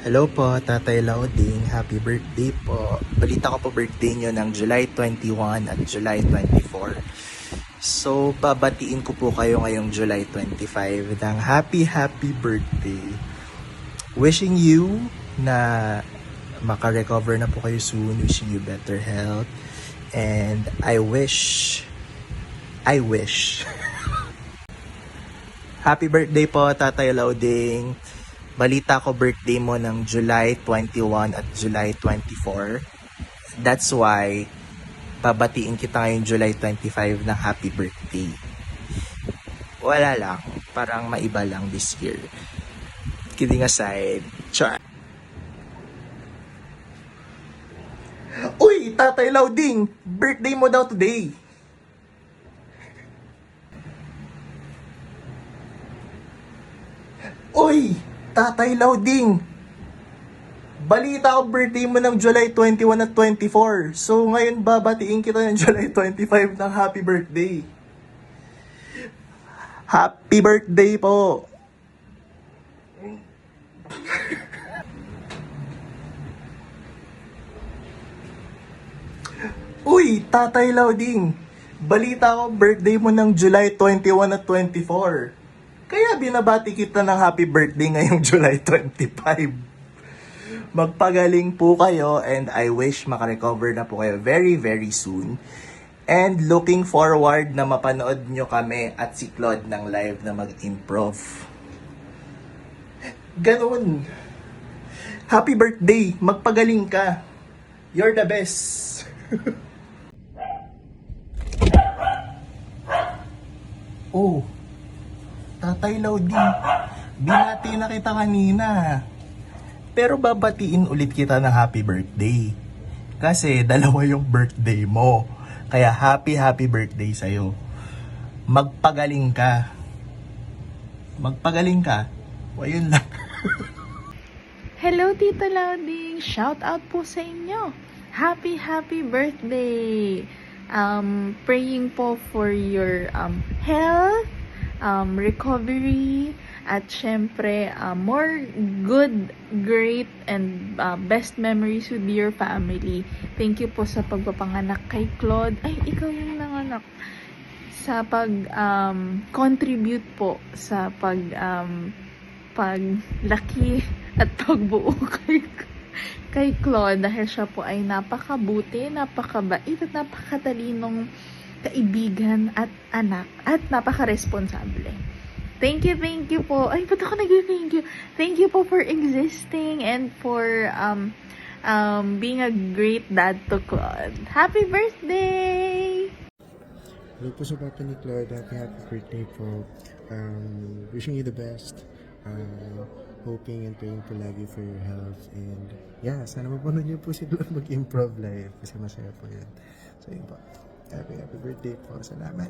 Hello po, Tatay Lauding. Happy birthday po. Balita ko po birthday nyo ng July 21 at July 24. So, babatiin ko po kayo ngayong July 25 ng happy birthday. Wishing you na makarecover na po kayo soon. Wishing you better health. And I wish happy birthday po, Tatay Lauding. Balita ko birthday mo ng July 21 at July 24. That's why babatiin kita ngayong July 25 ng happy birthday. Wala lang, parang maiba lang this year. Kidding aside, char. Uy, Tatay Lauding, birthday mo daw today. Uy, Tatay Lauding, balita ko birthday mo ng July 21 at 24. So ngayon babatiin kita ng July 25 ng happy birthday. Happy birthday po. Uy, Tatay Lauding, balita ko birthday mo ng July 21 at 24. Kaya binabati kita ng happy birthday ngayong July 25. Magpagaling po kayo and I wish makarecover na po kayo very soon. And looking forward na mapanood nyo kami at si Claude ng live na mag-improv. Ganun. Happy birthday. Magpagaling ka. You're the best. Oh. Tatay Lauding, binati na kita kanina. Pero babatiin ulit kita ng happy birthday. Kasi dalawa yung birthday mo. Kaya happy birthday sa'yo. Magpagaling ka. Magpagaling ka. O yun lang. Hello, Tito Lauding! Shout out po sa inyo! Happy birthday! Praying po for your health, recovery, at syempre, more good, great, and best memories with your family. Thank you po sa pagpapanganak kay Claude. Ay, ikaw yung nanganak. Sa pag-contribute po sa paglaki at pagbuo kay Claude dahil siya po ay napakabuti, napakabait at napakatalinong kaibigan at anak at napaka-responsable. Thank you po. Ay, ba't ako nag-thank you? Thank you po for existing and for being a great dad to Claude. Happy birthday! Hello po sa papa ni Claude. Happy birthday po. Wishing you the best. Hoping and praying po lagi for your health. And yeah, sana mapanood niyo po si Claude mag-improv live kasi masaya po yan. So yun po. Happy birthday po. Salamat.